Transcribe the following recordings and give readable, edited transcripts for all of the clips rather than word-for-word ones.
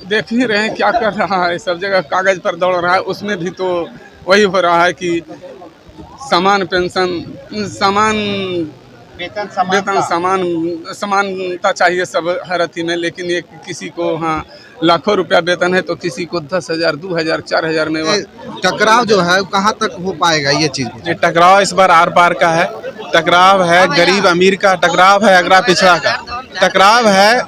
देख ही रहे हैं क्या कर रहा है, सब जगह कागज पर दौड़ रहा है। उसमें भी तो वही हो रहा है कि समान पेंशन, समान वेतन, समानता चाहिए सब हर अथी में। लेकिन ये किसी को हाँ लाखों रुपया वेतन है तो किसी को 10,000, 2,000, 4,000 में। टकराव जो है कहाँ तक हो पाएगा ये चीज? ये टकराव इस बार आर पार का है। टकराव है गरीब अमीर का, टकराव है अगड़ा पिछड़ा का, टकराव है।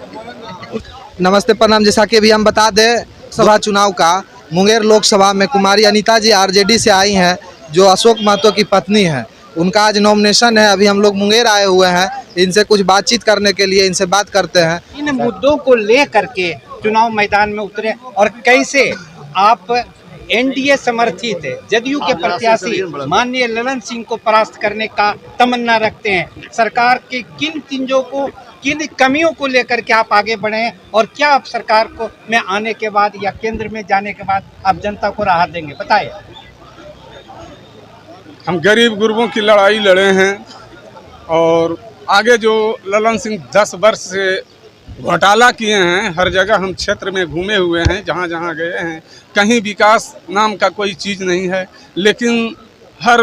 नमस्ते, प्रणाम। जैसा कि अभी हम बता दें, सभा चुनाव का मुंगेर लोकसभा में कुमारी अनीता जी आरजेडी से आई हैं, जो अशोक महतो की पत्नी है। उनका आज नॉमिनेशन है। अभी हम लोग मुंगेर आए हुए हैं इनसे कुछ बातचीत करने के लिए। इनसे बात करते हैं। इन मुद्दों को लेकर के चुनाव मैदान में उतरे और कैसे आप एनडीए समर्थित जदयू के प्रत्याशी माननीय ललन सिंह को परास्त करने का तमन्ना रखते हैं। सरकार के किन चीजों को, किन कमियों को लेकर के आप आगे बढ़े हैं और क्या आप सरकार को में आने के बाद या केंद्र में जाने के बाद आप जनता को राहत देंगे, बताइए। हम गरीब गुरबों की लड़ाई लड़े हैं और आगे जो ललन सिंह 10 वर्ष से घोटाला किए हैं, हर जगह हम क्षेत्र में घूमे हुए हैं, जहाँ जहाँ गए हैं कहीं विकास नाम का कोई चीज़ नहीं है। लेकिन हर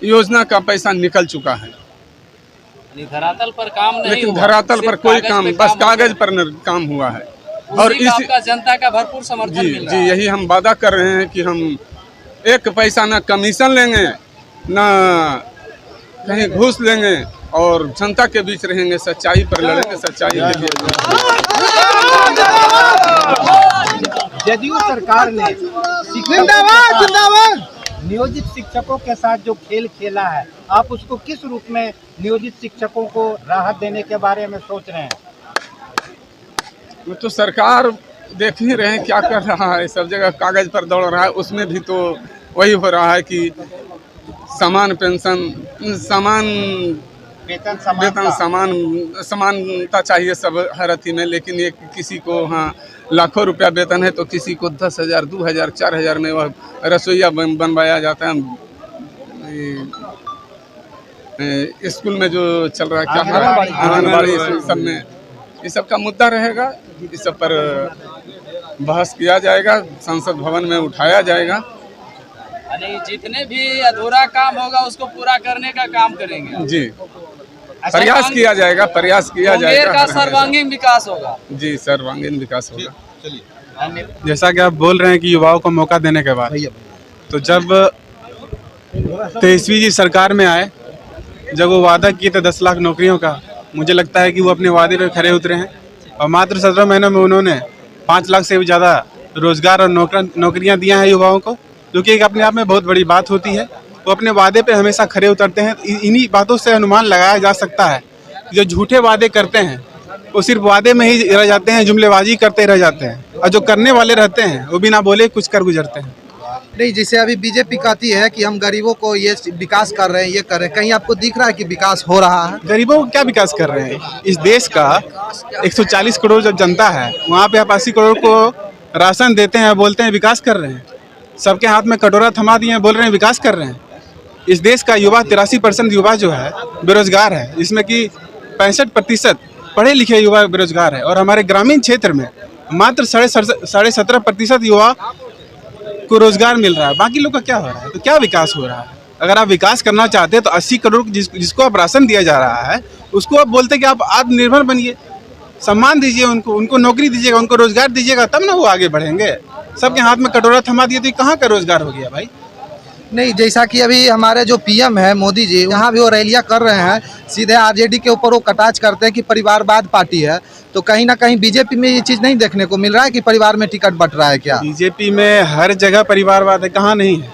योजना का पैसा निकल चुका है, धरातल पर काम नहीं, लेकिन धरातल पर कोई काम, बस कागज पर काम हुआ है। और इस आपका जनता का भरपूर समर्थन मिल रहा है। यही हम वादा कर रहे हैं कि हम एक पैसा ना कमीशन लेंगे, ना कहीं घूस लेंगे और जनता के बीच रहेंगे, सच्चाई पर लड़ेंगे, सच्चाई के लिए। जदयू सरकार ने नियोजित शिक्षकों के साथ जो खेल खेला है, आप उसको किस रूप में नियोजित शिक्षकों को राहत देने के बारे में सोच रहे हैं? तो सरकार देख ही रहे हैं क्या कर रहा है, सब जगह कागज पर दौड़ रहा है। उसमें भी तो वही हो रहा है कि समान पेंशन, समान वेतन, समानता चाहिए सब हर अथी में। लेकिन ये किसी को हाँ लाखों रुपया वेतन है तो किसी को 10,000, 2,000, 4,000 में वह रसोईया बनवाया जाता है। स्कूल में जो चल रहा है क्या आंगनबाड़ी सब में, इस सब का मुद्दा रहेगा। इस सब पर बहस किया जाएगा, संसद भवन में उठाया जाएगा। यानी जितने भी अधूरा काम होगा उसको पूरा करने का काम करेंगे जी। प्रयास किया जाएगा, प्रयास किया जाएगा। का सर्वांगीण विकास होगा जी, सर्वांगीण विकास होगा। चलिए, जैसा कि आप बोल रहे हैं कि युवाओं को मौका देने के बाद, तो जब 23वीं जी सरकार में आए, जब वो वादा किए थे 10 लाख नौकरियों का, मुझे लगता है कि वो अपने वादे पे खरे उतरे हैं और मात्र 17 महीनों में उन्होंने 5 लाख से भी ज़्यादा रोजगार और नौकरियाँ दिया हैं युवाओं को, जो कि एक अपने आप में बहुत बड़ी बात होती है। वो अपने वादे पे हमेशा खरे उतरते हैं। इन्हीं बातों से अनुमान लगाया जा सकता है कि जो झूठे वादे करते हैं वो सिर्फ वादे में ही रह जाते हैं, जुमलेबाजी करते रह जाते हैं, और जो करने वाले रहते हैं वो बिना बोले कुछ कर गुजरते हैं। नहीं, जैसे अभी बीजेपी कहती है कि हम गरीबों को ये विकास कर रहे हैं, ये कर रहे हैं, कहीं आपको दिख रहा है कि विकास हो रहा है? गरीबों को क्या विकास कर रहे हैं? इस देश का 140 करोड़ जो जनता है, वहाँ पे आप 80 करोड़ को राशन देते हैं, बोलते हैं विकास कर रहे हैं। सबके हाथ में कटोरा थमा दिए हैं, बोल रहे हैं विकास कर रहे हैं। इस देश का युवा 83% युवा जो है बेरोजगार है, जिसमें कि 65% पढ़े लिखे युवा बेरोजगार है। और हमारे ग्रामीण क्षेत्र में मात्र 17.5% युवा को रोजगार मिल रहा है। बाकी लोग का क्या हो रहा है? तो क्या विकास हो रहा है? अगर आप विकास करना चाहते हैं तो 80 करोड़ जिसको आप राशन दिया जा रहा है, उसको आप बोलते कि आप आत्मनिर्भर बनिए, सम्मान दीजिए उनको नौकरी दीजिएगा, उनको रोजगार दीजिएगा, तब ना वो आगे बढ़ेंगे। सबके हाथ में कटोरा थमा दिए तो कहाँ का रोजगार हो गया भाई? नहीं, जैसा कि अभी हमारे जो पीएम है मोदी जी, यहाँ भी वो रैलियाँ कर रहे हैं, सीधे आरजेडी के ऊपर वो कटाच करते हैं कि परिवारवाद पार्टी है। तो कहीं ना कहीं बीजेपी में ये चीज़ नहीं देखने को मिल रहा है कि परिवार में टिकट बंट रहा है क्या? बीजेपी में हर जगह परिवारवाद है, कहाँ नहीं है?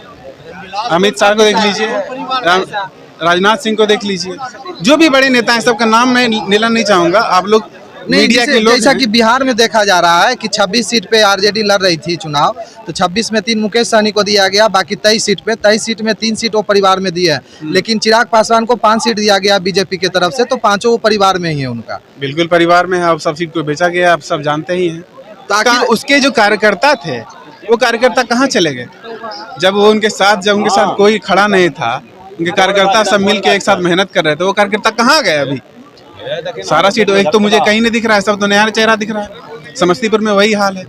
अमित शाह को देख लीजिए, राजनाथ सिंह को देख लीजिए, जो भी बड़े नेता हैं सबका नाम मैं लेना नहीं चाहूँगा। आप लोग मीडिया के लोग, जैसा कि बिहार में देखा जा रहा है कि 26 सीट पे आरजेडी लड़ रही थी चुनाव, तो 26 में 3 मुकेश सहनी को दिया गया, बाकी 23 सीट में 3 सीट वो परिवार में दी है। लेकिन चिराग पासवान को 5 सीट दिया गया बीजेपी की तरफ से, तो 5 वो परिवार में ही है उनका। बिल्कुल परिवार में है। अब सब सीट को बेचा गया, आप सब जानते ही हैं। ताकि उसके जो कार्यकर्ता थे, वो कार्यकर्ता कहाँ चले गए? जब उनके साथ कोई खड़ा नहीं था, उनके कार्यकर्ता सब मिल के एक साथ मेहनत कर रहे थे, वो कार्यकर्ता कहाँ गए? अभी सारा सीट एक तो मुझे कहीं नहीं दिख रहा है, सब तो नया चेहरा दिख रहा है। समस्तीपुर में वही हाल है।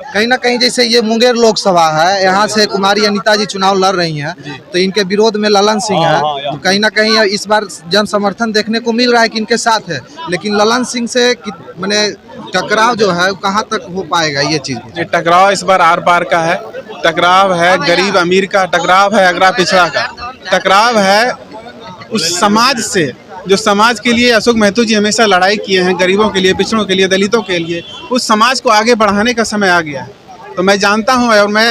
कहीं ना कहीं जैसे ये मुंगेर लोकसभा है, यहाँ से कुमारी अनीता जी चुनाव लड़ रही हैं, तो इनके विरोध में ललन सिंह है, तो कहीं ना कहीं इस बार जन समर्थन देखने को मिल रहा है कि इनके साथ है, लेकिन ललन सिंह से मैंने टकराव जो है कहाँ तक हो पाएगा ये चीज़? ये टकराव इस बार आर पार का है, टकराव है गरीब अमीर का, टकराव है अगड़ा पिछड़ा का, टकराव है उस समाज से जो समाज के लिए अशोक महतो जी हमेशा लड़ाई किए हैं, गरीबों के लिए, पिछड़ों के लिए, दलितों के लिए। उस समाज को आगे बढ़ाने का समय आ गया है। तो मैं जानता हूं और मैं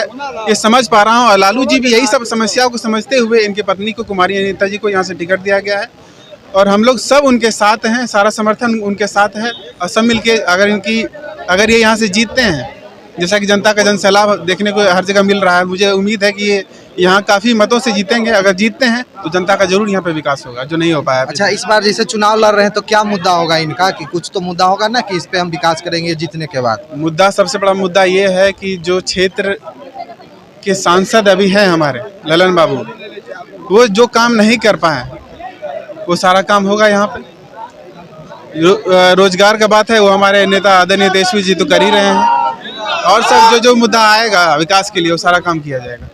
ये समझ पा रहा हूं, और लालू जी भी यही सब समस्याओं को समझते हुए इनकी पत्नी को, कुमारी अनीता जी को यहाँ से टिकट दिया गया है, और हम लोग सब उनके साथ हैं, सारा समर्थन उनके साथ है। और सब मिलके अगर ये यहाँ से जीतते हैं, जैसा कि जनता का जनसैलाब देखने को हर जगह मिल रहा है, मुझे उम्मीद है कि ये यहाँ काफ़ी मतों से जीतेंगे। अगर जीतते हैं तो जनता का जरूर यहाँ पे विकास होगा, जो नहीं हो पाया। अच्छा, इस बार जैसे चुनाव लड़ रहे हैं तो क्या मुद्दा होगा इनका, कि कुछ तो मुद्दा होगा ना कि इस पे हम विकास करेंगे जीतने के बाद? मुद्दा, सबसे बड़ा मुद्दा ये है कि जो क्षेत्र के सांसद अभी हैं हमारे ललन बाबू, वो जो काम नहीं कर पाए वो सारा काम होगा यहाँ पे। रोजगार का बात है, वो हमारे नेता आदरणीय तेजस्वी जी तो कर ही रहे हैं, और सब जो मुद्दा आएगा विकास के लिए वो सारा काम किया जाएगा।